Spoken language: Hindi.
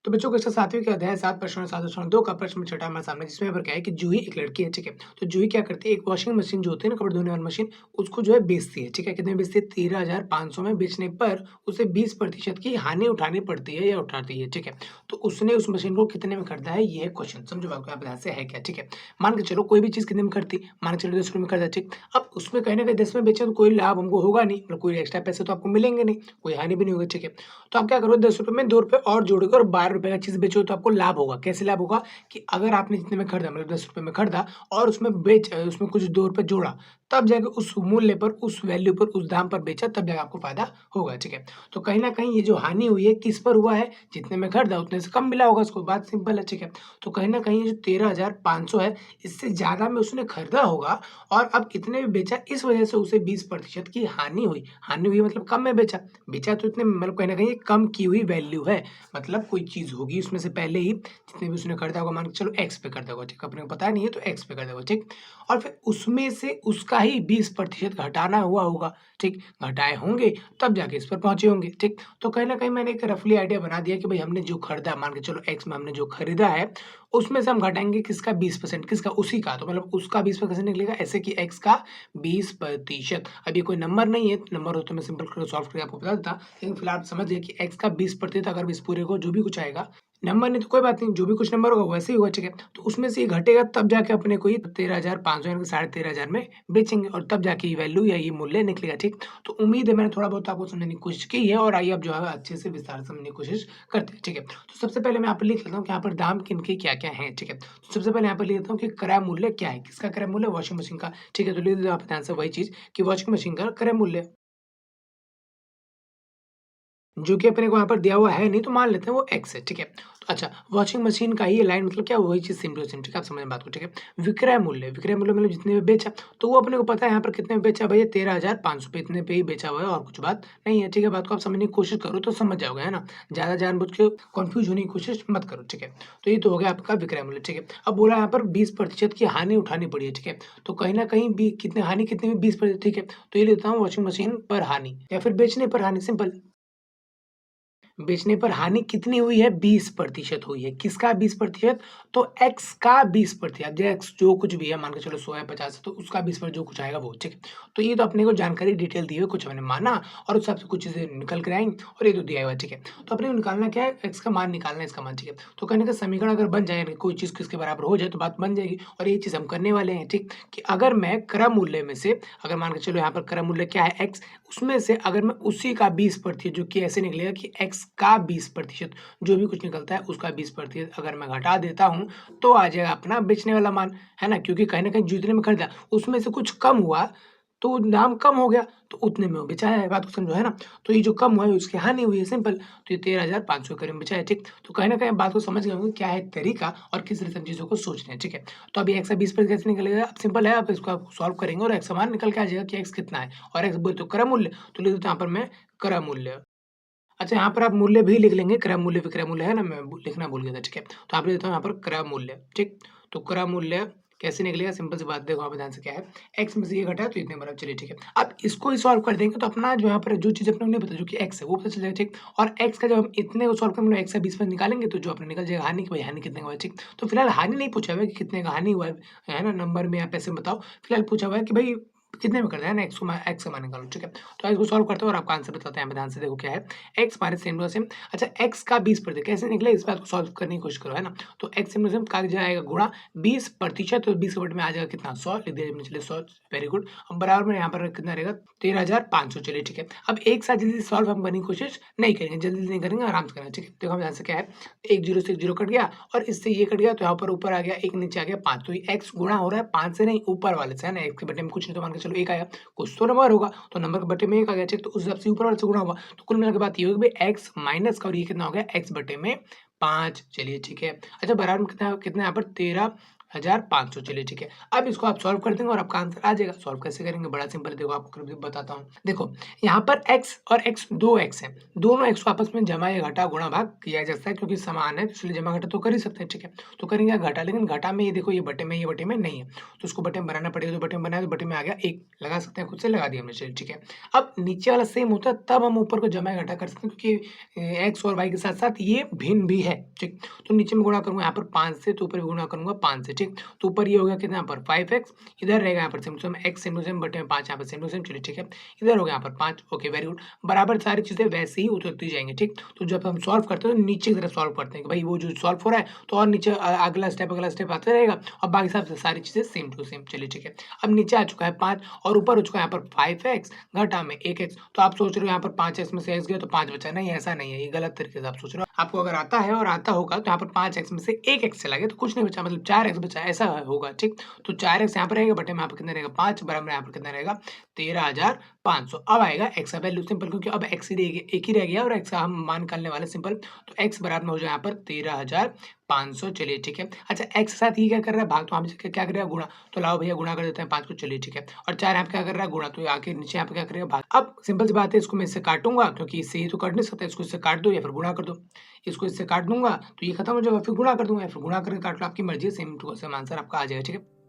तो बच्चों को इसका 7वीं का अध्याय 7 प्रश्न 7.2 का प्रश्न छठा हमारे सामने जिसमें यहाँ पर क्या है कि जूही एक लड़की है, ठीक है? तो जूही क्या करती है, एक वॉशिंग मशीन जो होती है ना कपड़े धोने वाली मशीन, उसको जो है बेचती है, ठीक है? कितने में बेचती है? 13,500 में बेचने पर उसे 20% की हानि उठानी पड़ती है या उठाती है, ठीक है? तो उसने उस मशीन को कितने में खरीदा है, ये है क्वेश्चन। समझो बात को, यहाँ पे ध्यान से है क्या, ठीक है? मान के चलो कोई भी चीज़ कितने में खरीदती, मान के चलो 10 रुपए में खरीदा, ठीक? अब उसमें कहीं न कहीं 10 में बेचे तो कोई लाभ हमको होगा नहीं, मतलब कोई एक्स्ट्रा पैसे तो आपको मिलेंगे नहीं, कोई हानि भी नहीं होगी, ठीक है? तो आप क्या करो, 10 रुपए में 2 रुपए और जोड़ोगे और 12 रुपए का चीज़ बेचो तो आपको लाभ होगा। कैसे लाभ होगा कि अगर आपने जितने में खरीदा, मतलब 10 रुपए में खरीदा और उसमें कुछ 2 रुपए जोड़ा, तब जाके उस मूल्य पर, उस वैल्यू पर, उस दाम पर बेचा, तब जाके आपको फ़ायदा होगा, ठीक है? तो कहीं न कहीं ये जो हानि हुई है किस पर हुआ है? जितने में खरीदा उतने से कम मिला होगा उसको, बात सिंपल है, ठीक है? तो कहीं न कहीं ये जो 13,500 है, इससे ज़्यादा में उसने खरीदा होगा और अब इतने में बेचा, इस वजह से उसे 20% की हानि हुई। हानि हुई मतलब कम में बेचा। बेचा तो इतने में, मतलब कहीं न कहीं कम की हुई वैल्यू है। मतलब कोई चीज़ होगी उसमें से पहले ही जितने भी उसने खरीदा होगा, मान के चलो एक्स पे खरीदा होगा, ठीक है? अपने को पता नहीं है तो एक्स पे खरीदा होगा, ठीक? और फिर उसमें से उसका ही 20% घटाना हुआ होगा, ठीक? घटाए होंगे तब जाके इस पर पहुँचे होंगे, ठीक? तो कहीं न कहीं मैंने एक रफली आइडिया बना दिया कि भई हमने जो खरीदा, मान के चलो एक्स में हमने जो खरीदा है, उसमें से हम घटाएँगे किसका 20%, किसका? उसी का। तो मतलब उसका 20% निकलेगा, ऐसे कि एक्स का 20%। अब ये कोई नंबर नहीं है, नंबर हो तो मैं सिंपल करके सॉल्व करके आपको बता देता। लेकिन फिलहाल आप समझ गए कि x का 20% अगर इस पूरे को जो भी कुछ आएगा, नंबर नहीं तो कोई बात नहीं, जो भी कुछ नंबर होगा वैसे ही होगा, ठीक है? तो उसमें से ये घटेगा तब जाके अपने को ये 13,500 यानी कि 13,500 में बेचेंगे और तब जाके ये वैल्यू या ये मूल्य निकलेगा, ठीक? तो उम्मीद है मैंने थोड़ा बहुत आपको समझाने की कोशिश की है और आइए अब जो है अच्छे से विस्तार से समझने की कोशिश करते हैं, ठीक है? तो सबसे पहले मैं यहाँ पे लिख लेता हूँ कि यहाँ पर दाम किनके क्या-क्या हैं, ठीक है? तो सबसे पहले यहाँ पर लिख लेता हूँ कि क्रय मूल्य क्या है? किसका क्रय मूल्य? वॉशिंग मशीन का, ठीक है? तो लिख दो यहाँ पे ध्यान से वही चीज़ कि वॉशिंग मशीन का क्रय मूल्य। जो कि अपने को यहाँ पर दिया हुआ है नहीं, तो मान लेते हैं वो एक्स है, ठीक है? तो अच्छा, वॉशिंग मशीन का ही लाइन मतलब क्या, वही चीज़ सेम टू सेम, ठीक है? आप समझ बात को, ठीक है? विक्रय मूल्य मतलब जितने में बेचा, तो वो अपने को पता है यहाँ पर कितने में बेचा भैया, 13,500 पे, इतने पे ही बेचा हुआ है और कुछ बात नहीं है, ठीक है? बात को आप समझने की कोशिश करो तो समझ जाओगे, है ना? ज़्यादा जानबूझ के कन्फ्यूज़ होने की कोशिश मत करो, ठीक है? तो ये तो हो गया आपका विक्रय मूल्य, ठीक है? अब बोला यहाँ पर 20% की हानि उठानी पड़ी है, ठीक है? तो कहीं न कहीं बी कितने हानि कितनी हुई, 20%, ठीक है? तो ये लेता हूँ वॉशिंग मशीन पर हानि या फिर बेचने पर हानि, सिंपल। बेचने पर हानि कितनी हुई है? 20% हुई है। किसका 20%? तो एक्स का 20%, जो एक्स जो कुछ भी है, मान के चलो 100 है, 50 है, तो उसका 20% जो कुछ आएगा वो, ठीक है? तो ये तो अपने को जानकारी डिटेल दी हुई है, कुछ हमने माना और उस हिसाब से कुछ चीज़ें निकल कर आईं और ये तो दिया हुआ है, ठीक है? तो अपने को निकालना क्या है? एक्स का मान निकालना है, इसका मान, ठीक है? तो कहीं न कहीं समीकरण अगर बन जाए, यानी कोई चीज़ किसके बराबर हो जाए तो बात बन जाएगी और ये चीज़ हम करने वाले हैं, ठीक? कि अगर मैं क्रय मूल्य में से, अगर मान के चलो यहाँ पर क्रय मूल्य क्या है? एक्स, उसमें से अगर मैं उसी का 20%, जो कि ऐसे निकलेगा कि x का 20%, जो भी कुछ निकलता है उसका 20% अगर मैं घटा देता हूँ, तो आ जाएगा अपना बेचने वाला मान, है ना? क्योंकि कहीं न कहीं जितने में खरीदा, उसमें से कुछ कम हुआ, तो दाम कम हो गया, तो उतने में वो बेचा है, बात को समझो, है ना? तो ये जो कम हुआ है उसकी हानि हुई है, सिंपल। तो ये 13,500 के करीब बेचा है, ठीक? तो कहीं न कहीं बात को समझ गए होंगे क्या है तरीका और किस तरह से हम चीज़ों को सोचना है, ठीक है? तो अभी x का 20% कैसे निकलेगा? अब सिंपल है, आप इसको आप सॉल्व करेंगे और x का मान निकल के आ जाएगा कि x कितना है और x बोले तो क्रय मूल्य, तो लिख देता हूँ यहाँ पर मैं क्रय मूल्य। अच्छा, यहाँ पर आप मूल्य भी लिख लेंगे, क्रय मूल्य, विक्रय मूल्य, है ना? मैं लिखना भूल गया था, ठीक है? तो आप लिख देता हूँ यहाँ पर क्रय मूल्य, ठीक? तो क्रय मूल्य कैसे निकलेगा? सिंपल सी बात, देखो यहाँ पे ध्यान से क्या है, x में से ये घटा तो इतने बराबर, चलिए ठीक है। अब इसको ही सॉल्व कर देंगे तो अपना जो यहाँ पर जो चीज़ अपने को नहीं पता, जो कि x है, वो पता चल जाएगा, ठीक? और x का जब हम इतने को सॉल्व करेंगे, x का 20% निकालेंगे तो जो अपना निकल जाएगा हानि, कि भाई हानि कितने का हुआ है, ठीक? तो फिलहाल हानि नहीं पूछा हुआ है कि कितने का हानि हुआ है ना? नंबर में या पैसे में बताओ। फिलहाल पूछा हुआ है कि भाई कितने में कर देना है ना, x का मान निकालो, ठीक है? तो इसको सॉल्व करते हैं और आपका आंसर बताते हैं। यहाँ पे ध्यान से देखो क्या है, x हमारे सेम टू सेम। अच्छा, x का 20% कैसे निकला, इस बात को सॉल्व करने की कोशिश करो, है ना? तो x सेम टू सेम का जाएगा गुणा 20%, तो 20 के बटे में आ जाएगा कितना, 100 लिख दिया हमने, चलिए 100, वेरी गुड। अब बराबर में यहाँ पर कितना रहेगा, 13,500, चलिए ठीक है। अब एक साथ जल्दी सॉल्व हम करने की कोशिश नहीं करेंगे, जल्दी नहीं करेंगे, आराम से करेंगे, ठीक है? देखो हम यहाँ से क्या है, एक जीरो से एक जीरो कट गया और इससे ये कट गया, तो यहाँ पर ऊपर आ गया, एक नीचे आ गया 5, तो ये x गुणा हो रहा है 5 से, नहीं ऊपर वाले से, है ना? x के बटे में कुछ नहीं तो मान के चलो 1 आया, कुछ तो नंबर होगा, तो नंबर के बटे में 1 आ गया, ठीक? तो उस हिसाब से ऊपर वाले से गुणा हुआ, तो कुल मिला के बात ये होगी भाई x माइनस का, और ये कितना हो गया, x बटे में 5, चलिए ठीक है। अच्छा, बराबर में कितना कितना यहाँ पर 13 13,500 चलिए ठीक है। अब इसको आप सॉल्व कर देंगे और आपका आंसर आ जाएगा। सॉल्व कैसे करेंगे? बड़ा सिंपल है, देखो आपको बताता हूँ। देखो यहाँ पर x और x 2 x है, दोनों x को आपस में जमा या घटा गुणा भाग किया जा सकता है क्योंकि समान है, तो इसलिए जमा घटा तो कर ही सकते हैं, ठीक है। तो करेंगे घटा, लेकिन घटा में ये देखो ये बटे में नहीं है, तो उसको बटे में बनाना पड़ेगा। तो बटे में बनाया तो बटे में आ गया 1, लगा सकते हैं, खुद से लगा दिया हमने, चलिए ठीक है। अब नीचे वाला सेम होता है तब हम ऊपर को जमा या घटा कर सकते हैं क्योंकि x और y के साथ-साथ ये भिन्न भी है, ठीक। तो नीचे में गुणा करूँगा यहाँ पर 5 से, तो ऊपर भी गुणा करूँगा 5 से, ठीक। तो ऊपर ये हो गया कितना, यहाँ पर 5x, इधर रहेगा यहाँ पर same to same x same to same बटे में 5 यहाँ पर सेम टू सेम, चलिए ठीक है। इधर हो गया यहाँ पर 5, ओके वेरी गुड। बराबर सारी चीज़ें वैसे ही उतरती जाएँगी, ठीक। तो जब हम सॉल्व करते हैं तो नीचे की तरफ सॉल्व करते हैं कि भाई वो जो सॉल्व हो रहा है तो और नीचे अगला स्टेप आता रहेगा और बाकी सब सारी चीज़ें सेम टू सेम, चलिए ठीक है। अब नीचे आ चुका है 5 और ऊपर हो चुका है यहाँ पर 5x घटा में 1x। तो आप सोच रहे हो यहाँ पर 5x में से x गया तो 5 बचा, नहीं ऐसा नहीं है, ये गलत तरीके से आप सोच रहे हो। आपको अगर आता है और आता होगा तो यहाँ पर 5x में से 1x चला गया तो कुछ नहीं बचा, मतलब 4x बचा, ऐसा होगा, ठीक। तो 4x यहाँ पर रहेगा, बटे में यहाँ पर कितना रहेगा 5, बराबर यहाँ पर कितना रहेगा 13,500। अब आएगा x का वैल्यू सिंपल, क्योंकि अब x ही एक ही रह गया और x का हम मान निकालने वाले सिंपल, तो x बराबर में हो जाए यहाँ पर 13,500, चलिए ठीक है। अच्छा x के साथ ये क्या कर रहा है, भाग, तो हम क्या करेगा गुणा, तो लाओ भैया गुणा कर देते हैं 5 को, चलिए ठीक है। और 4 यहाँ पे क्या कर रहा है गुणा, तो आखिर नीचे यहाँ पे क्या करेगा भाग। अब सिंपल सी बात है, इसको मैं इससे काटूंगा क्योंकि इससे ही तो कट नहीं सकता, इसको इससे काट दो या फिर गुणा कर दो। इसको इससे काट दूंगा तो ये खत्म हो जाएगा, फिर गुणा कर दूंगा या फिर गुणा करके काट लो, आपकी मर्जी है, सेम टू सेम आंसर आपका आ जाएगा, ठीक है।